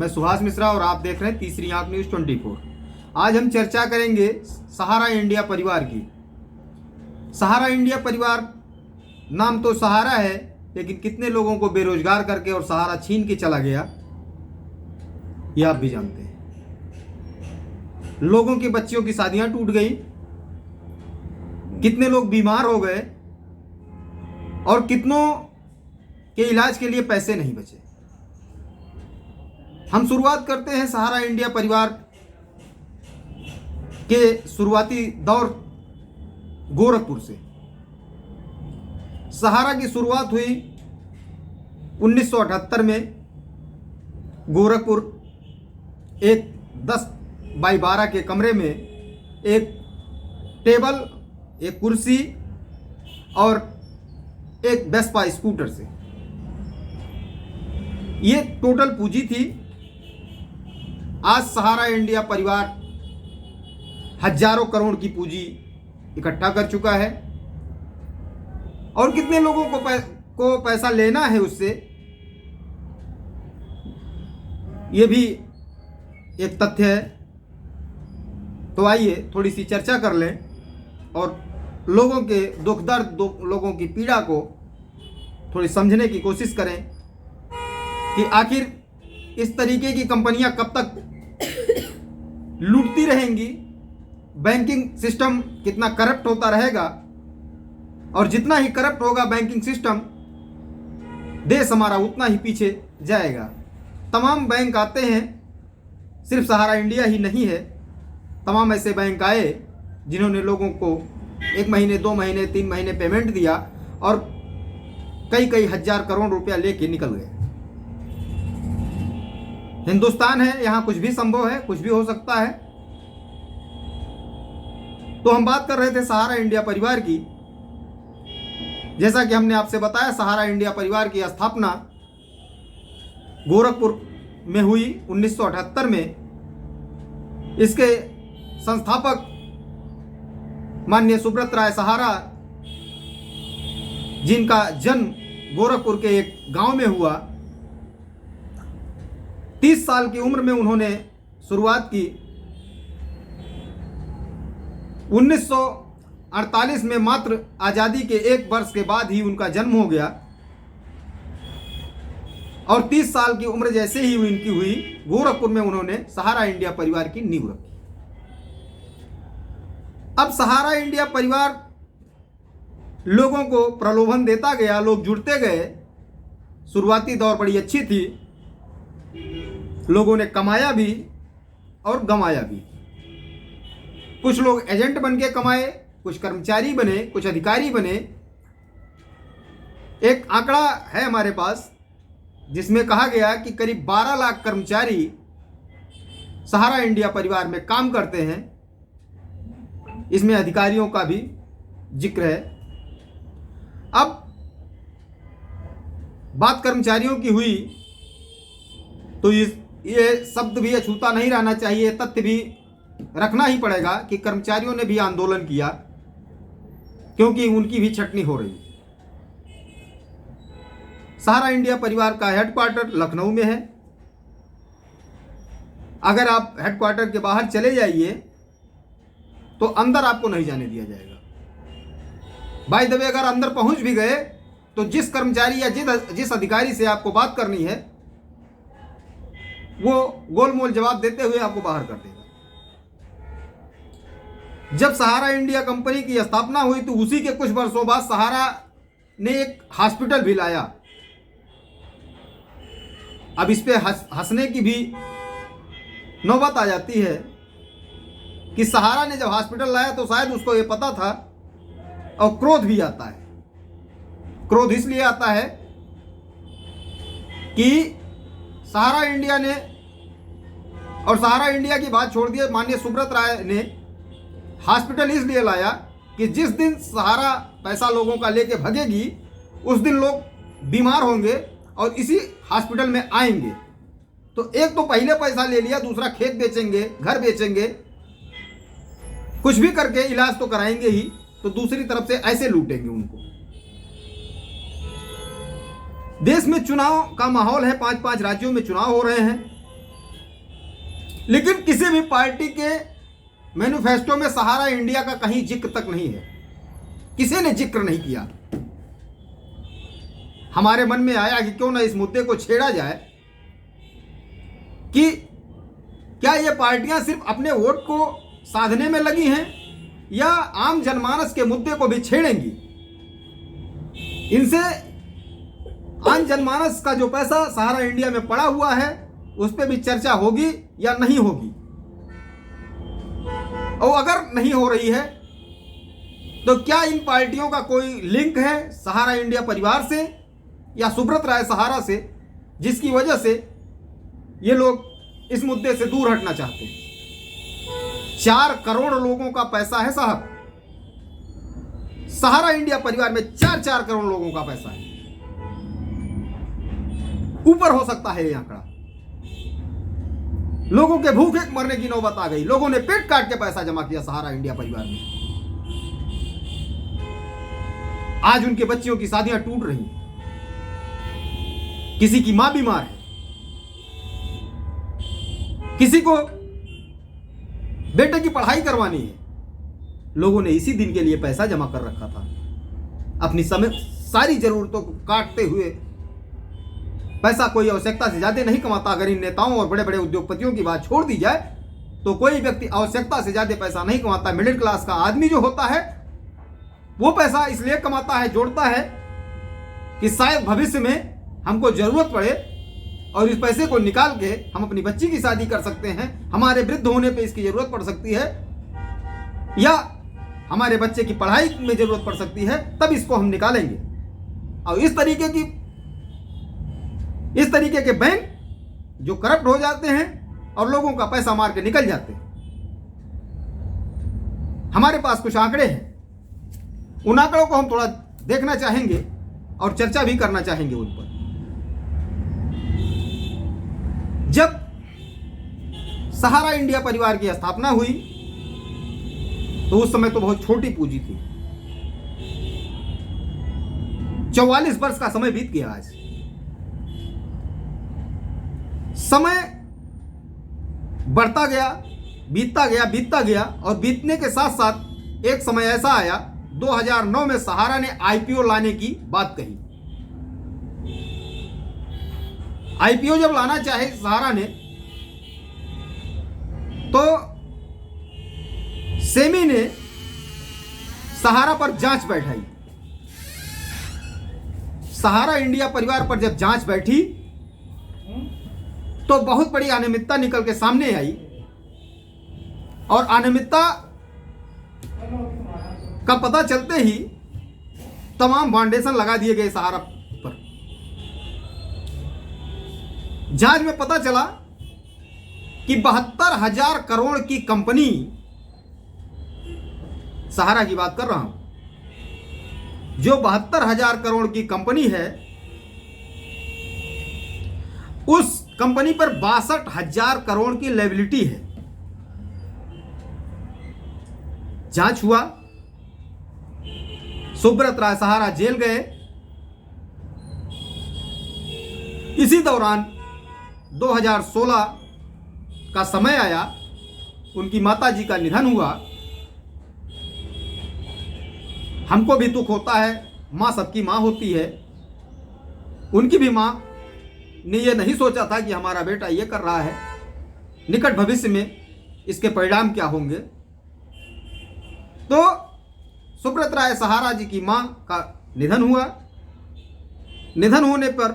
मैं सुभाष मिश्रा और आप देख रहे हैं तीसरी आंख न्यूज़ 24। आज हम चर्चा करेंगे सहारा इंडिया परिवार की। सहारा इंडिया परिवार नाम तो सहारा है, लेकिन कितने लोगों को बेरोजगार करके और सहारा छीन के चला गया ये आप भी जानते हैं। लोगों के बच्चियों की शादियां टूट गई, कितने लोग बीमार हो गए और कितनों के इलाज के लिए पैसे नहीं बचे। हम शुरुआत करते हैं सहारा इंडिया परिवार के शुरुआती दौर गोरखपुर से। सहारा की शुरुआत हुई 1978 में। गोरखपुर एक 10x12 के कमरे में एक टेबल, एक कुर्सी और एक वेस्पा स्कूटर से, ये टोटल पूंजी थी। आज सहारा इंडिया परिवार हजारों करोड़ की पूंजी इकट्ठा कर चुका है और कितने लोगों को पैसा लेना है उससे, ये भी एक तथ्य है। तो आइए थोड़ी सी चर्चा कर लें और लोगों के दुख दर्द, लोगों की पीड़ा को थोड़ी समझने की कोशिश करें कि आखिर इस तरीके की कंपनियां कब तक लूटती रहेंगी, बैंकिंग सिस्टम कितना करप्ट होता रहेगा और जितना ही करप्ट होगा बैंकिंग सिस्टम, देश हमारा उतना ही पीछे जाएगा। तमाम बैंक आते हैं, सिर्फ सहारा इंडिया ही नहीं है, तमाम ऐसे बैंक आए जिन्होंने लोगों को 1 महीने, 2 महीने, 3 महीने पेमेंट दिया और कई हजार करोड़ रुपया लेके निकल गए। हिंदुस्तान है, यहाँ कुछ भी संभव है, कुछ भी हो सकता है। तो हम बात कर रहे थे सहारा इंडिया परिवार की। जैसा कि हमने आपसे बताया, सहारा इंडिया परिवार की स्थापना गोरखपुर में हुई 1978 में। इसके संस्थापक माननीय सुब्रत राय सहारा, जिनका जन्म गोरखपुर के एक गांव में हुआ, 30 साल की उम्र में उन्होंने शुरुआत की। 1948 में मात्र आज़ादी के 1 वर्ष के बाद ही उनका जन्म हो गया और 30 साल की उम्र जैसे ही उनकी हुई, गोरखपुर में उन्होंने सहारा इंडिया परिवार की नींव रखी। अब सहारा इंडिया परिवार लोगों को प्रलोभन देता गया, लोग जुड़ते गए। शुरुआती दौर बड़ी अच्छी थी, लोगों ने कमाया भी और गंवाया भी। कुछ लोग एजेंट बन के कमाए, कुछ कर्मचारी बने, कुछ अधिकारी बने। एक आंकड़ा है हमारे पास जिसमें कहा गया कि करीब 12 लाख कर्मचारी सहारा इंडिया परिवार में काम करते हैं। इसमें अधिकारियों का भी जिक्र है। अब बात कर्मचारियों की हुई तो ये शब्द भी अछूता नहीं रहना चाहिए, तथ्य भी रखना ही पड़ेगा कि कर्मचारियों ने भी आंदोलन किया, क्योंकि उनकी भी छटनी हो रही। सहारा इंडिया परिवार का हेडक्वार्टर लखनऊ में है। अगर आप हेडक्वार्टर के बाहर चले जाइए तो अंदर आपको नहीं जाने दिया जाएगा। बाय द वे, अगर अंदर पहुंच भी गए तो जिस कर्मचारी या जिस अधिकारी से आपको बात करनी है, वो गोलमोल जवाब देते हुए आपको बाहर कर देगा। जब सहारा इंडिया कंपनी की स्थापना हुई तो उसी के कुछ वर्षों बाद सहारा ने एक हॉस्पिटल भी लाया। अब इस पे हंसने की भी नौबत आ जाती है कि सहारा ने जब हॉस्पिटल लाया तो शायद उसको ये पता था, और क्रोध भी आता है। क्रोध इसलिए आता है कि सहारा इंडिया ने, और सहारा इंडिया की बात छोड़ दिए, माननीय सुब्रत राय ने हॉस्पिटल इसलिए लाया कि जिस दिन सहारा पैसा लोगों का लेके भगेगी, उस दिन लोग बीमार होंगे और इसी हॉस्पिटल में आएंगे। तो एक तो पहले पैसा ले लिया, दूसरा खेत बेचेंगे, घर बेचेंगे, कुछ भी करके इलाज तो कराएंगे ही, तो दूसरी तरफ से ऐसे लूटेंगे उनको। देश में चुनाव का माहौल है, 5-5 राज्यों में चुनाव हो रहे हैं। लेकिन किसी भी पार्टी के मैनिफेस्टो में सहारा इंडिया का कहीं जिक्र तक नहीं है, किसी ने जिक्र नहीं किया। हमारे मन में आया कि क्यों ना इस मुद्दे को छेड़ा जाए कि क्या ये पार्टियां सिर्फ अपने वोट को साधने में लगी हैं या आम जनमानस के मुद्दे को भी छेड़ेंगी। इनसे आम जनमानस का जो पैसा सहारा इंडिया में पड़ा हुआ है उस पर भी चर्चा होगी या नहीं होगी, और अगर नहीं हो रही है तो क्या इन पार्टियों का कोई लिंक है सहारा इंडिया परिवार से या सुब्रत राय सहारा से, जिसकी वजह से ये लोग इस मुद्दे से दूर हटना चाहते हैं। 4 करोड़ लोगों का पैसा है साहब, सहारा इंडिया परिवार में 4 करोड़ लोगों का पैसा है, ऊपर हो सकता है ये आंकड़ा। लोगों के भूखे मरने की नौबत आ गई, लोगों ने पेट काट के पैसा जमा किया सहारा इंडिया परिवार में। आज उनके बच्चियों की शादियां टूट रही हैं, किसी की मां बीमार है, किसी को बेटे की पढ़ाई करवानी है। लोगों ने इसी दिन के लिए पैसा जमा कर रखा था, अपनी समय सारी जरूरतों को काटते हुए। पैसा कोई आवश्यकता से ज्यादा नहीं कमाता। अगर इन नेताओं और बड़े बड़े उद्योगपतियों की बात छोड़ दी जाए तो कोई व्यक्ति आवश्यकता से ज्यादा पैसा नहीं कमाता। मिडिल क्लास का आदमी जो होता है वो पैसा इसलिए कमाता है, जोड़ता है कि शायद भविष्य में हमको जरूरत पड़े और इस पैसे को निकाल के हम अपनी बच्ची की शादी कर सकते हैं, हमारे वृद्ध होने पे इसकी जरूरत पड़ सकती है या हमारे बच्चे की पढ़ाई में जरूरत पड़ सकती है, तब इसको हम निकालेंगे। और इस तरीके के बैंक जो करप्ट हो जाते हैं और लोगों का पैसा मार के निकल जाते हैं। हमारे पास कुछ आंकड़े हैं, उन आंकड़ों को हम थोड़ा देखना चाहेंगे और चर्चा भी करना चाहेंगे उन पर। जब सहारा इंडिया परिवार की स्थापना हुई तो उस समय तो बहुत छोटी पूंजी थी। 44 वर्ष का समय बीत गया। आज समय बढ़ता गया, बीतता गया और बीतने के साथ साथ एक समय ऐसा आया 2009 में सहारा ने आईपीओ लाने की बात कही। आईपीओ जब लाना चाहे सहारा ने तो सेमी ने सहारा पर जांच बैठाई। सहारा इंडिया परिवार पर जब जांच बैठी तो बहुत बड़ी अनियमितता निकल के सामने आई और अनियमितता का पता चलते ही तमाम फाउंडेशन लगा दिए गए सहारा पर। जांच में पता चला कि 72,000 करोड़ की कंपनी, सहारा की बात कर रहा हूं, जो 72,000 करोड़ की कंपनी है उस कंपनी पर 62,000 करोड़ की लायबिलिटी है। जांच हुआ, सुब्रत राय सहारा जेल गए। इसी दौरान 2016 का समय आया, उनकी माताजी का निधन हुआ। हमको भी दुख होता है, मां सबकी मां होती है। उनकी भी मां ने यह नहीं सोचा था कि हमारा बेटा ये कर रहा है, निकट भविष्य में इसके परिणाम क्या होंगे। तो सुब्रत राय सहारा जी की मां का निधन हुआ। निधन होने पर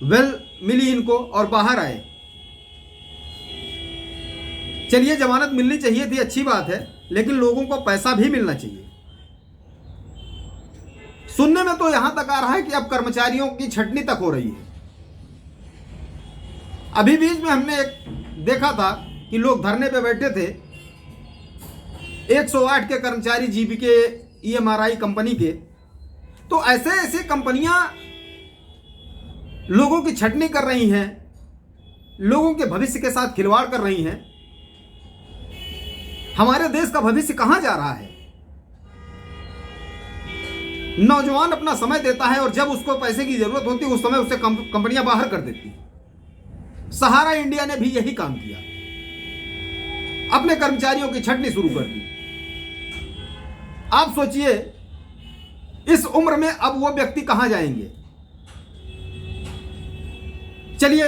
वेल मिली इनको और बाहर आए। चलिए, जमानत मिलनी चाहिए थी, अच्छी बात है, लेकिन लोगों को पैसा भी मिलना चाहिए। सुनने में तो यहां तक आ रहा है कि अब कर्मचारियों की छटनी तक हो रही है। अभी बीच में हमने एक देखा था कि लोग धरने पे बैठे थे, 108 के कर्मचारी जीबी के EMRI कंपनी के। तो ऐसे कंपनियां लोगों की छटनी कर रही हैं, लोगों के भविष्य के साथ खिलवाड़ कर रही हैं। हमारे देश का भविष्य कहां जा रहा है? नौजवान अपना समय देता है और जब उसको पैसे की जरूरत होती है उस समय उसे कंपनियां बाहर कर देती। सहारा इंडिया ने भी यही काम किया। अपने कर्मचारियों की छंटनी शुरू कर दी। आप सोचिए इस उम्र में अब वो व्यक्ति कहां जाएंगे। चलिए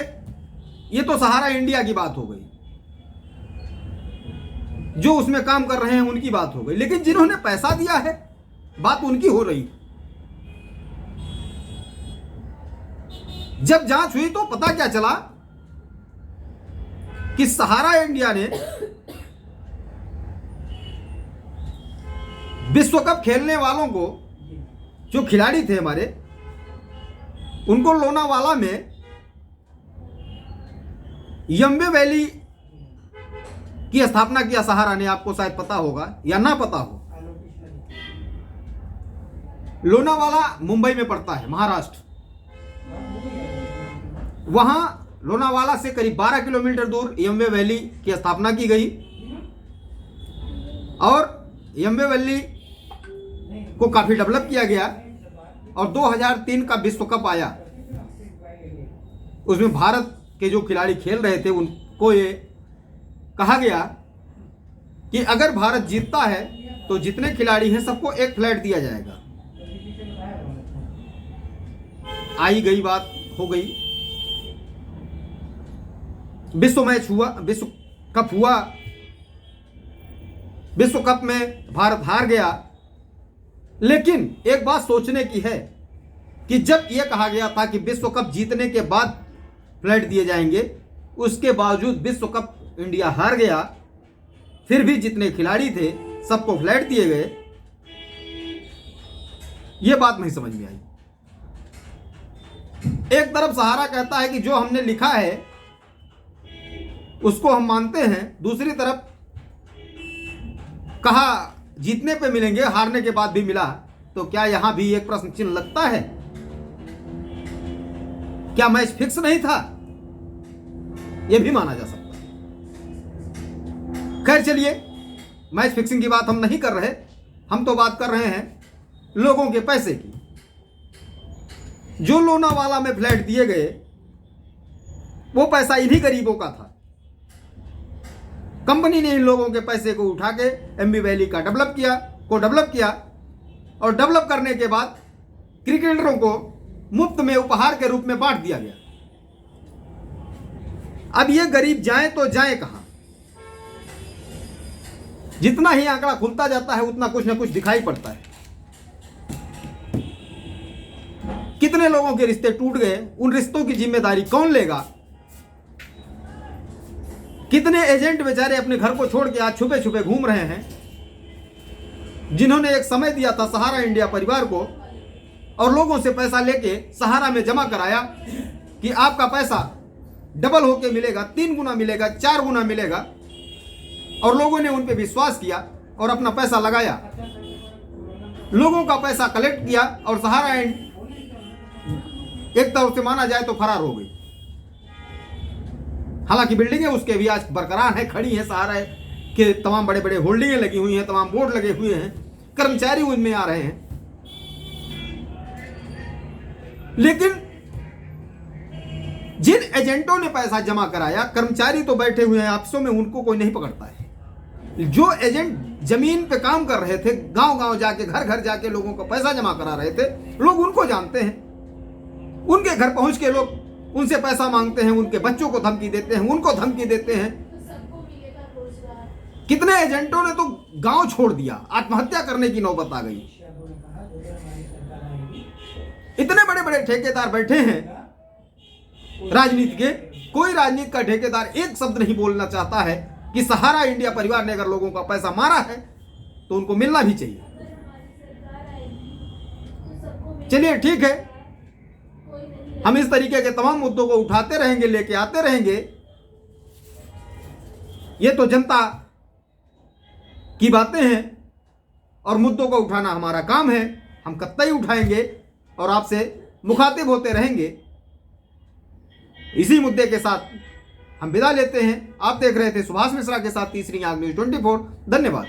ये तो सहारा इंडिया की बात हो गई, जो उसमें काम कर रहे हैं उनकी बात हो गई, लेकिन जिन्होंने पैसा दिया है बात उनकी हो रही। जब जांच हुई तो पता क्या चला कि सहारा इंडिया ने विश्व कप खेलने वालों को, जो खिलाड़ी थे हमारे, उनको लोनावाला में यम्बे वैली की स्थापना किया सहारा ने। आपको शायद पता होगा या ना पता हो, लोनावाला मुंबई में पड़ता है, महाराष्ट्र। वहां लोनावाला से करीब 12 किलोमीटर दूर यम्बे वैली की स्थापना की गई और यम्बे वैली को काफी डेवलप किया गया और 2003 का विश्व कप आया। उसमें भारत के जो खिलाड़ी खेल रहे थे उनको ये कहा गया कि अगर भारत जीतता है तो जितने खिलाड़ी हैं सबको एक फ्लैट दिया जाएगा। आई गई बात हो गई, विश्व मैच हुआ, विश्व कप हुआ। विश्व कप में भारत हार गया, लेकिन एक बात सोचने की है कि जब यह कहा गया था कि विश्व कप जीतने के बाद फ्लैट दिए जाएंगे, उसके बावजूद विश्व कप इंडिया हार गया, फिर भी जितने खिलाड़ी थे सबको फ्लैट दिए गए। यह बात नहीं समझ में आई। एक तरफ सहारा कहता है कि जो हमने लिखा है उसको हम मानते हैं, दूसरी तरफ कहा जीतने पे मिलेंगे, हारने के बाद भी मिला, तो क्या यहां भी एक प्रश्न चिन्ह लगता है? क्या मैच फिक्स नहीं था? यह भी माना जा सकता है। खैर चलिए, मैच फिक्सिंग की बात हम नहीं कर रहे, हम तो बात कर रहे हैं लोगों के पैसे की। जो लोनावाला में फ्लैट दिए गए वो पैसा इन्हीं गरीबों का था। कंपनी ने इन लोगों के पैसे को उठा के एम्बी वैली का डेवलप किया और डेवलप करने के बाद क्रिकेटरों को मुफ्त में उपहार के रूप में बांट दिया गया। अब ये गरीब जाएं तो जाएं कहां? जितना ही आंकड़ा खुलता जाता है उतना कुछ ना कुछ दिखाई पड़ता है। कितने लोगों के रिश्ते टूट गए, उन रिश्तों की जिम्मेदारी कौन लेगा? कितने एजेंट बेचारे अपने घर को छोड़ के आज छुपे छुपे घूम रहे हैं, जिन्होंने एक समय दिया था सहारा इंडिया परिवार को और लोगों से पैसा लेके सहारा में जमा कराया कि आपका पैसा डबल होके मिलेगा, 3 गुना मिलेगा, 4 गुना मिलेगा, और लोगों ने उन पे विश्वास किया और अपना पैसा लगाया, लोगों का पैसा कलेक्ट किया और सहारा एक तरफ से माना जाए तो फरार हो गई। हालांकि बिल्डिंगें उसके भी आज बरकरार हैं, खड़ी हैं, सहारा के तमाम बड़े बड़े होल्डिंगें लगी हुई हैं, तमाम बोर्ड लगे हुए हैं, कर्मचारी उनमें आ रहे हैं। लेकिन जिन एजेंटों ने पैसा जमा कराया, कर्मचारी तो बैठे हुए हैं ऑफिसों में, उनको कोई नहीं पकड़ता है। जो एजेंट जमीन पे काम कर रहे थे, गांव गांव जाके, घर घर जाके लोगों को पैसा जमा करा रहे थे, लोग उनको जानते हैं। उनके घर पहुंच के लोग उनसे पैसा मांगते हैं, उनके बच्चों को धमकी देते हैं, उनको धमकी देते हैं। कितने एजेंटों ने तो गांव छोड़ दिया, आत्महत्या करने की नौबत आ गई। इतने बड़े बड़े ठेकेदार बैठे हैं राजनीति के, कोई राजनीति का ठेकेदार एक शब्द नहीं बोलना चाहता है कि सहारा इंडिया परिवार ने अगर लोगों का पैसा मारा है तो उनको मिलना भी चाहिए। चलिए ठीक है, हम इस तरीके के तमाम मुद्दों को उठाते रहेंगे, लेके आते रहेंगे। ये तो जनता की बातें हैं और मुद्दों को उठाना हमारा काम है। हम कतई उठाएंगे और आपसे मुखातिब होते रहेंगे। इसी मुद्दे के साथ हम विदा लेते हैं। आप देख रहे थे सुभाष मिश्रा के साथ तीसरी आंख न्यूज़ 24। धन्यवाद।